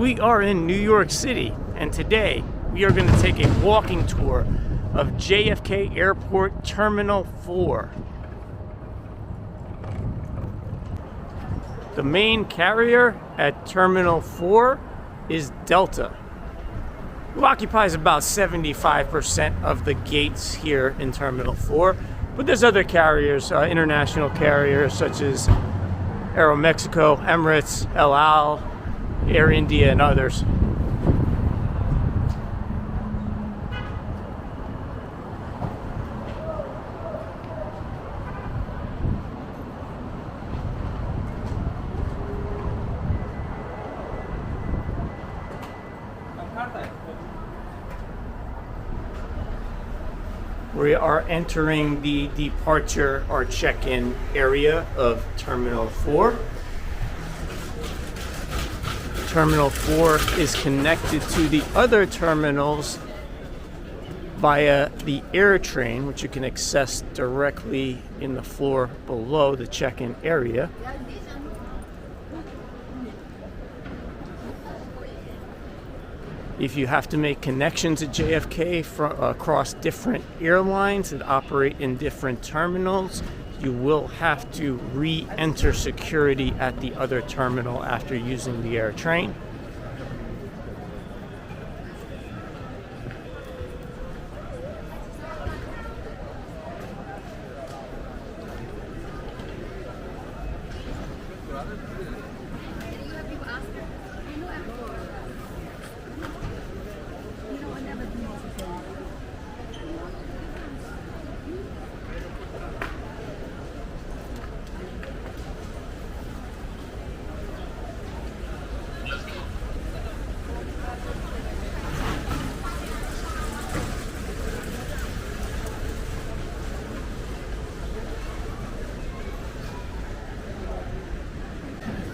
We are in New York City, and today we are going to take a walking tour of JFK Airport Terminal 4. The main carrier at Terminal 4 is Delta, who occupies about 75% of the gates here in Terminal 4. But there's other carriers, international carriers such as Aeromexico, Emirates, El Al, Air India, and others. We are entering the departure or check-in area of Terminal 4. Terminal 4 is connected to the other terminals via the air train, which you can access directly in the floor below the check-in area. If you have to make connections at JFK across different airlines that operate in different terminals, you will have to re-enter security at the other terminal after using the air train.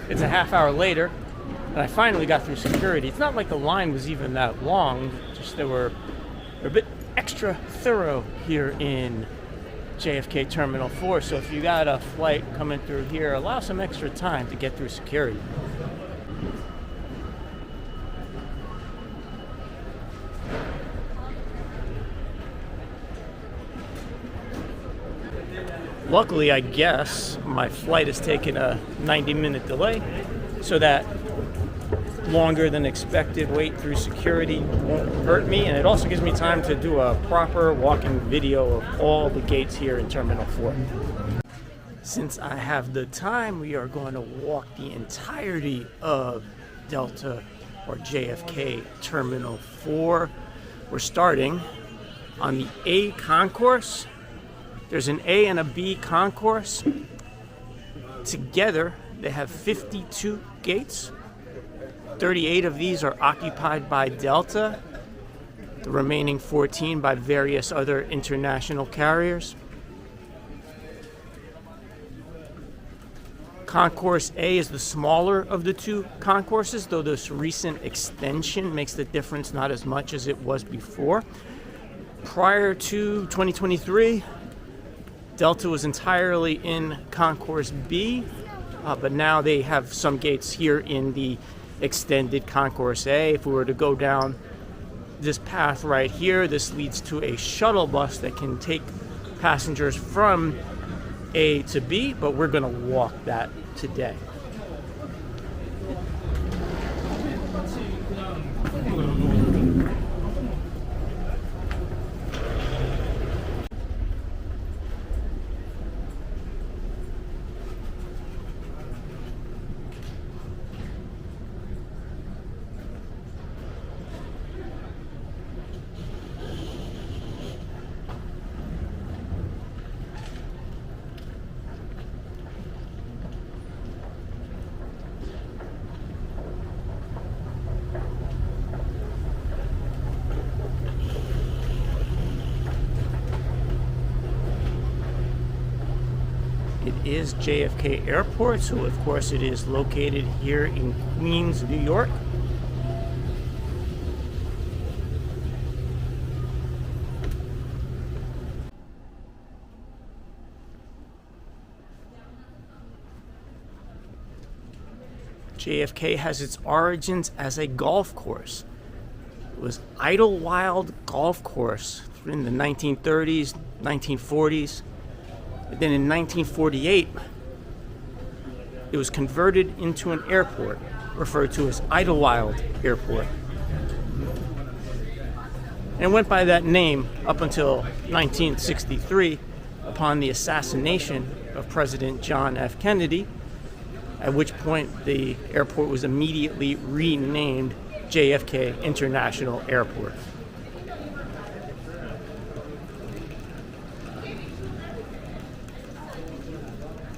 It's a half hour later, and I finally got through security. It's not like the line was even that long, just they're a bit extra thorough here in JFK Terminal 4. So if you got a flight coming through here, allow some extra time to get through security. Luckily, I guess, my flight has taken a 90-minute delay, so that longer than expected wait through security won't hurt me, and it also gives me time to do a proper walking video of all the gates here in Terminal 4. Since I have the time, we are going to walk the entirety of Delta or JFK Terminal 4. We're starting on the A concourse. There's an A and a B concourse. Together, they have 52 gates. 38 of these are occupied by Delta, the remaining 14 by various other international carriers. Concourse A is the smaller of the two concourses, though this recent extension makes the difference not as much as it was before. Prior to 2023, Delta was entirely in Concourse B, but now they have some gates here in the extended Concourse A. If we were to go down this path right here, this leads to a shuttle bus that can take passengers from A to B, but we're going to walk that today. It is JFK Airport, so of course it is located here in Queens, New York. JFK has its origins as a golf course. It was Idlewild Golf Course in the 1930s, 1940s. But then in 1948, it was converted into an airport, referred to as Idlewild Airport. And it went by that name up until 1963, upon the assassination of President John F. Kennedy, at which point the airport was immediately renamed JFK International Airport.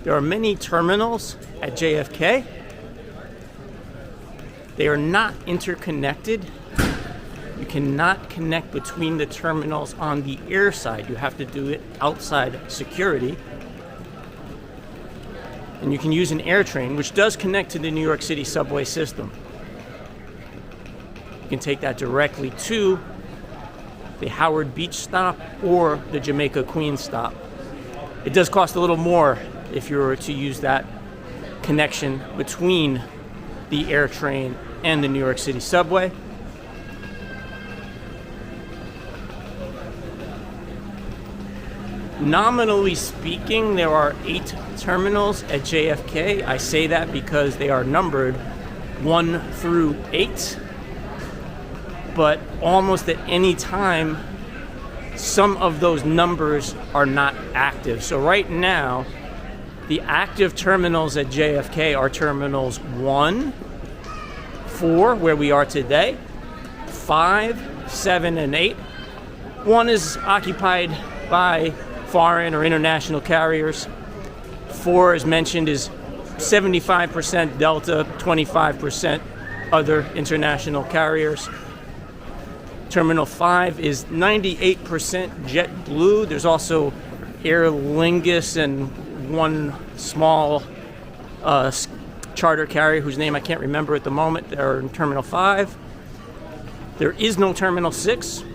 There are many terminals at JFK. They are not interconnected. You cannot connect between the terminals on the air side. You have to do it outside security. And you can use an air train, which does connect to the New York City subway system. You can take that directly to the Howard Beach stop or the Jamaica Queens stop. It does cost a little more if you were to use that connection between the air train and the New York City subway. Nominally speaking, there are 8 terminals at JFK. I say that because they are numbered 1 through 8. But almost at any time, some of those numbers are not active. So right now, the active terminals at JFK are terminals 1, 4, where we are today, 5, 7, and 8. 1 is occupied by foreign or international carriers. 4, as mentioned, is 75% Delta, 25% other international carriers. Terminal 5 is 98% JetBlue. There's also Aer Lingus and one small charter carrier whose name I can't remember at the moment. They're in Terminal 5. There is no Terminal 6.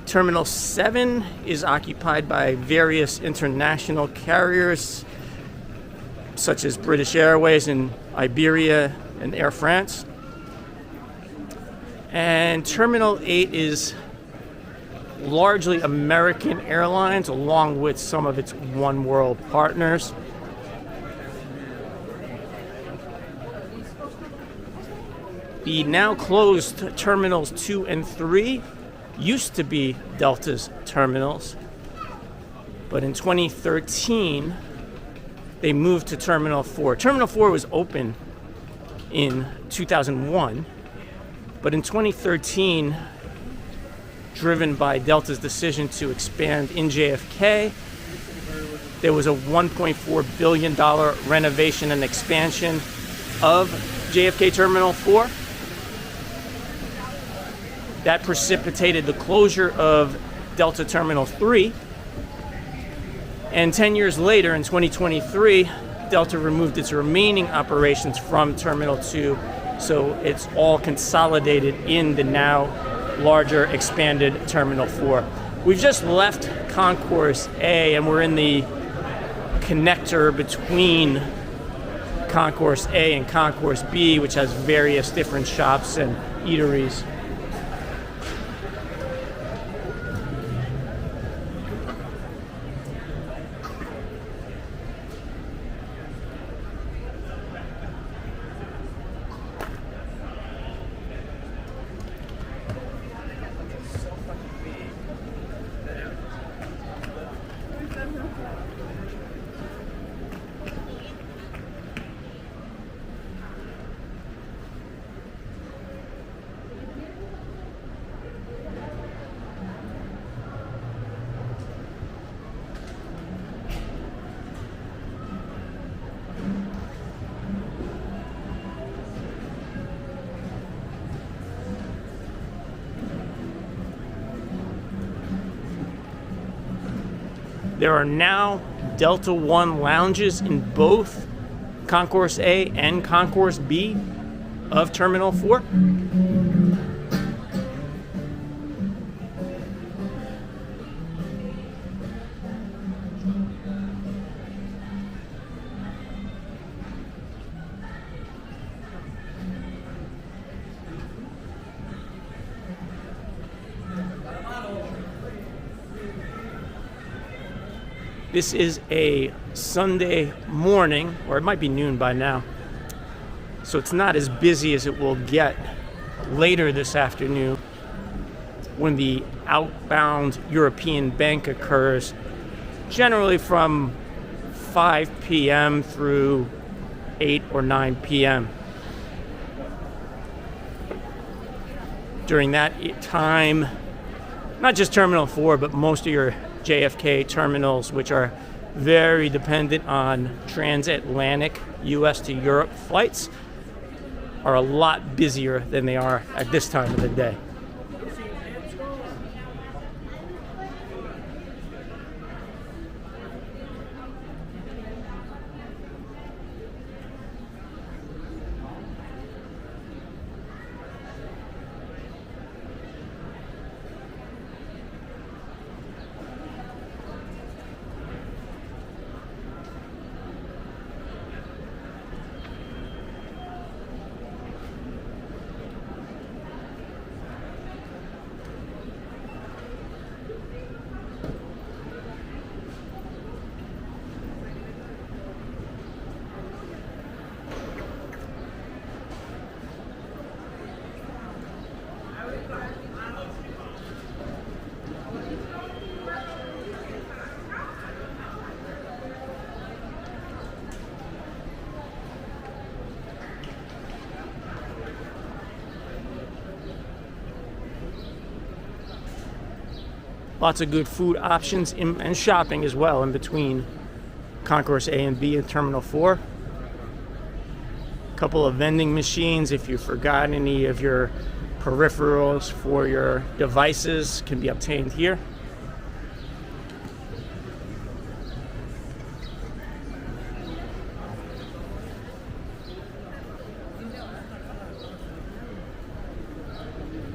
Terminal 7 is occupied by various international carriers such as British Airways and Iberia and Air France. And Terminal 8 is largely American Airlines, along with some of its One World partners. The now closed Terminals 2 and 3 used to be Delta's terminals, but in 2013, they moved to Terminal 4. Terminal 4 was open in 2001, but in 2013, driven by Delta's decision to expand in JFK, there was a $1.4 billion renovation and expansion of JFK Terminal 4. That precipitated the closure of Delta Terminal 3. And 10 years later, in 2023, Delta removed its remaining operations from Terminal 2, so it's all consolidated in the now larger expanded Terminal 4. We've just left Concourse A and we're in the connector between Concourse A and Concourse B, which has various different shops and eateries. There are now Delta One lounges in both Concourse A and Concourse B of Terminal 4. This is a Sunday morning, or it might be noon by now, so it's not as busy as it will get later this afternoon when the outbound European bank occurs, generally from 5 p.m. through 8 or 9 p.m. During that time, not just Terminal 4, but most of your JFK terminals, which are very dependent on transatlantic US to Europe flights, are a lot busier than they are at this time of the day. Lots of good food options and shopping as well in between Concourse A and B and Terminal 4. A couple of vending machines if you forgot any of your peripherals for your devices can be obtained here.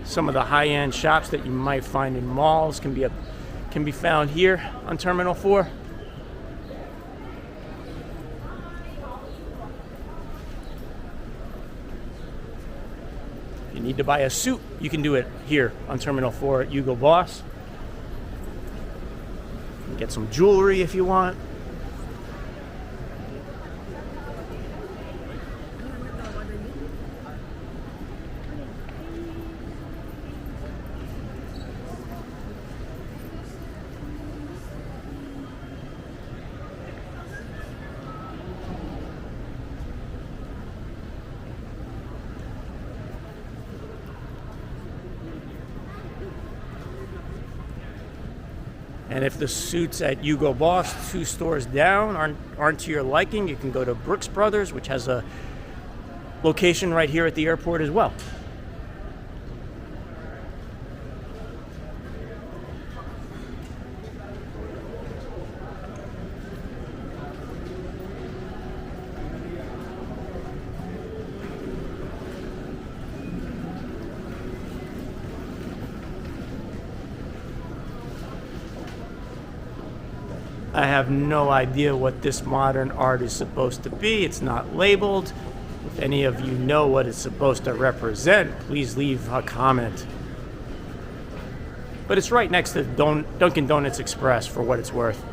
Some of the high-end shops that you might find in malls can be found here on Terminal 4. If you need to buy a suit, you can do it here on Terminal 4 at Hugo Boss. You can get some jewelry if you want. And if the suits at Hugo Boss, 2 stores down, aren't to your liking, you can go to Brooks Brothers, which has a location right here at the airport as well. I have no idea what this modern art is supposed to be. It's not labeled. If any of you know what it's supposed to represent, please leave a comment. But it's right next to Dunkin' Donuts Express for what it's worth.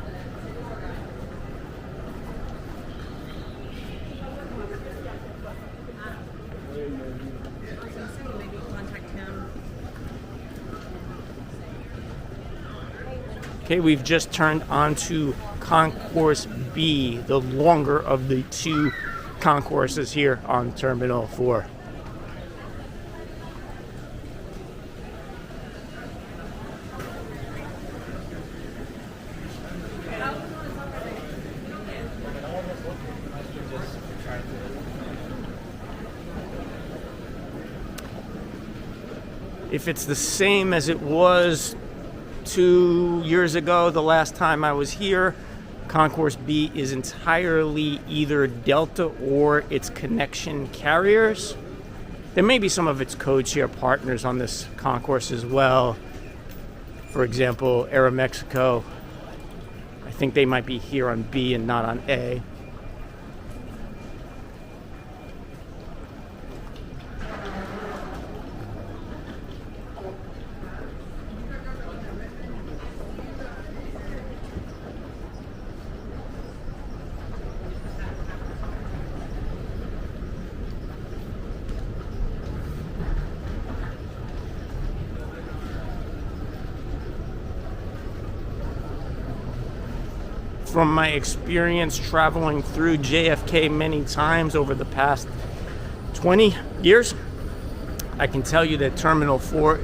Okay, we've just turned onto Concourse B, the longer of the 2 concourses here on Terminal 4. If it's the same as it was 2 years ago, the last time I was here, Concourse B is entirely either Delta or its connection carriers. There may be some of its codeshare partners on this concourse as well. For example, Aeromexico. I think they might be here on B and not on A. from my experience traveling through JFK many times over the past 20 years, I can tell you that Terminal 4,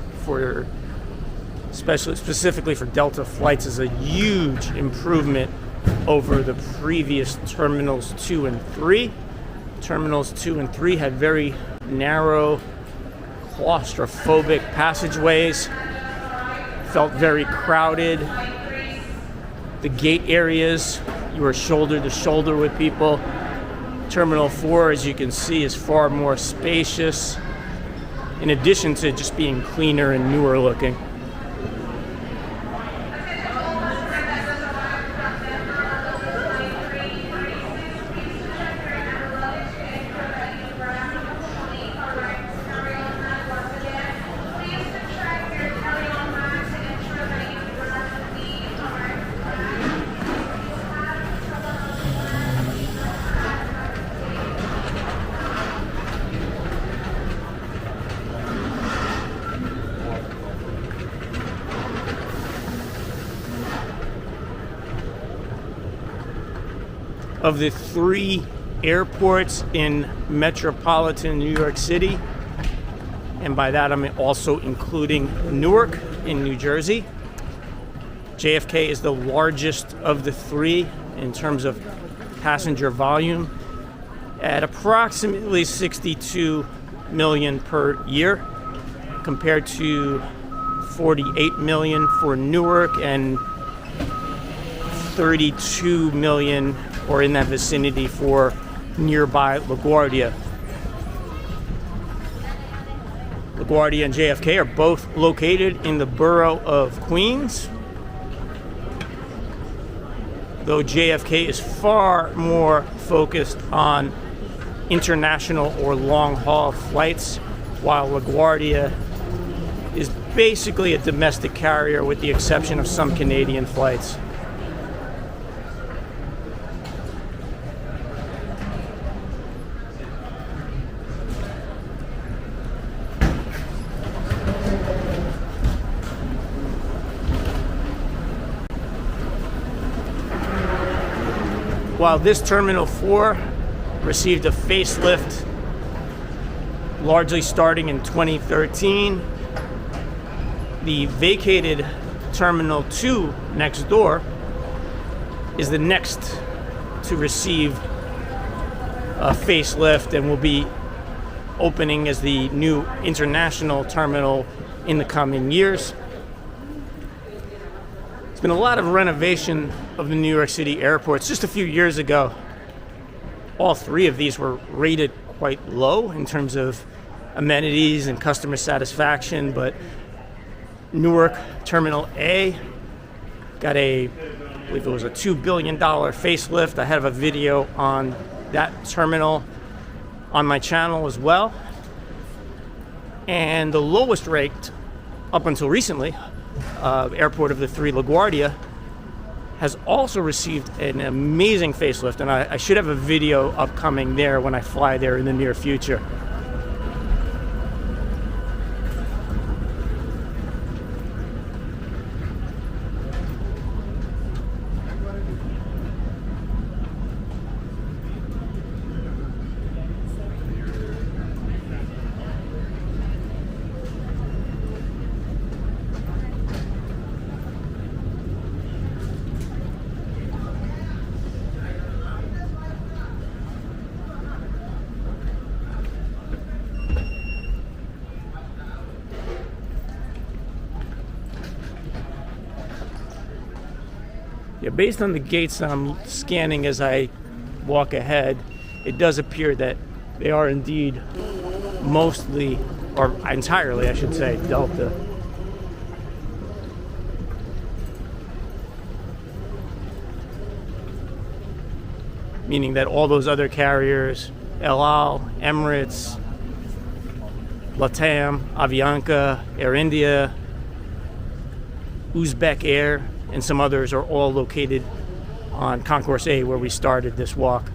specifically for Delta flights, is a huge improvement over the previous Terminals 2 and 3. Terminals 2 and 3 had very narrow, claustrophobic passageways, felt very crowded. The gate areas, you were shoulder to shoulder with people. Terminal 4, as you can see, is far more spacious, in addition to just being cleaner and newer looking. Of the 3 airports in metropolitan New York City, and by that I'm also including Newark in New Jersey, JFK is the largest of the 3 in terms of passenger volume, at approximately 62 million per year, compared to 48 million for Newark and 32 million or in that vicinity for nearby LaGuardia. LaGuardia and JFK are both located in the borough of Queens, though JFK is far more focused on international or long-haul flights, while LaGuardia is basically a domestic carrier with the exception of some Canadian flights. While this Terminal 4 received a facelift largely starting in 2013, the vacated Terminal 2 next door is the next to receive a facelift and will be opening as the new international terminal in the coming years. There's been a lot of renovation of the New York City airports. Just a few years ago, all 3 of these were rated quite low in terms of amenities and customer satisfaction, but Newark Terminal A got I believe it was a $2 billion facelift. I have a video on that terminal on my channel as well. And the lowest ranked, up until recently, airport of the 3, LaGuardia, has also received an amazing facelift, and I should have a video upcoming there when I fly there in the near future. Yeah, based on the gates I'm scanning as I walk ahead, it does appear that they are indeed mostly, or entirely, I should say, Delta. Meaning that all those other carriers, El Al, Emirates, LATAM, Avianca, Air India, Uzbek Air, and some others are all located on Concourse A, where we started this walk.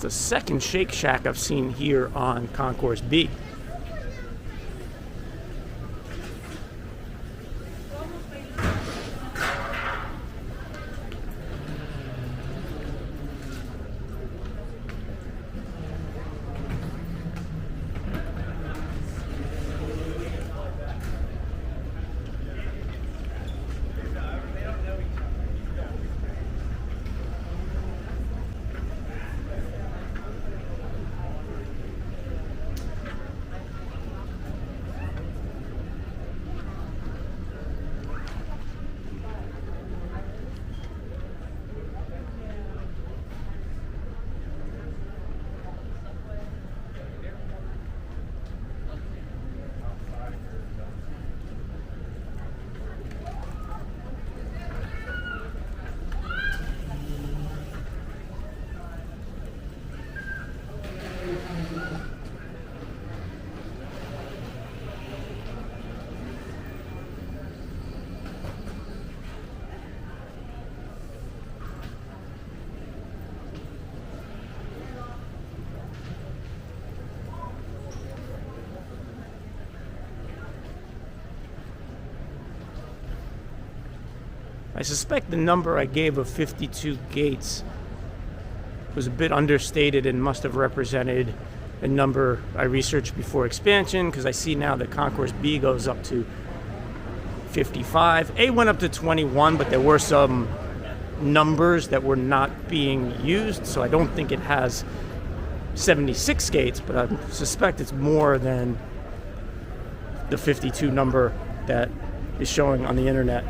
the second Shake Shack I've seen here on Concourse B. I suspect the number I gave of 52 gates was a bit understated and must have represented a number I researched before expansion, because I see now that Concourse B goes up to 55. A went up to 21, but there were some numbers that were not being used, so I don't think it has 76 gates, but I suspect it's more than the 52 number that is showing on the internet.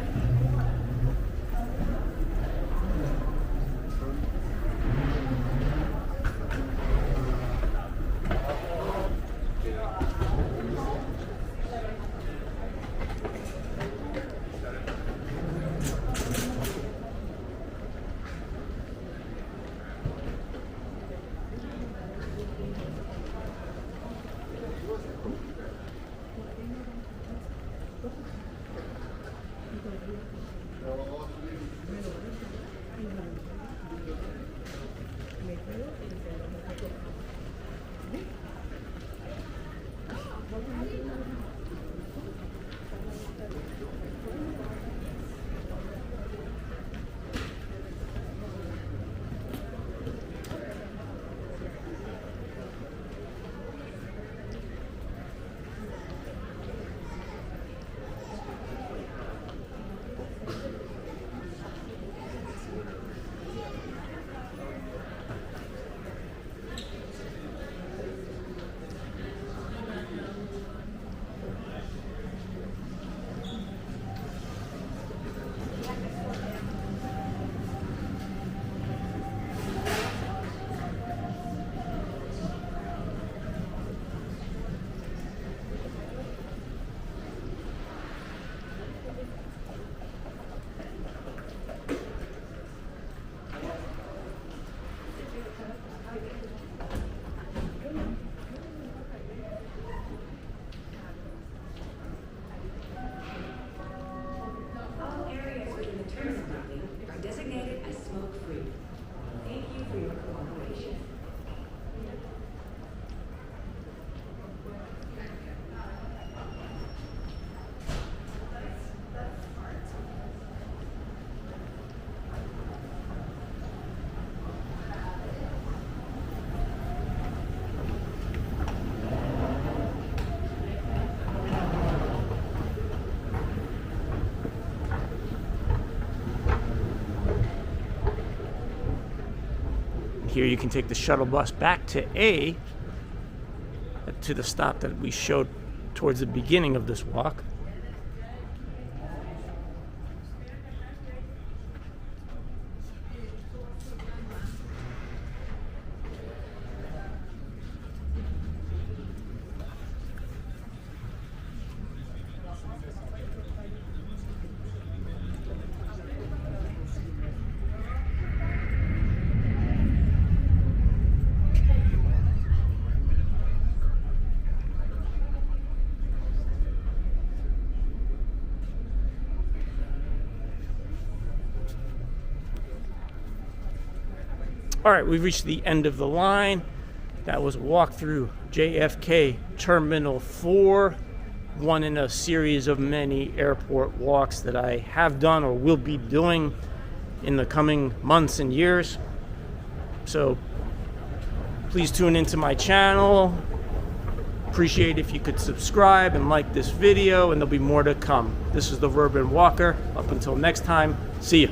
Here you can take the shuttle bus back to A, to the stop that we showed towards the beginning of this walk. All right, we've reached the end of the line. That was a walk through JFK Terminal 4, one in a series of many airport walks that I have done or will be doing in the coming months and years. So please tune into my channel. Appreciate if you could subscribe and like this video, and there'll be more to come. This is the Urban Walker. Up until next time, see you.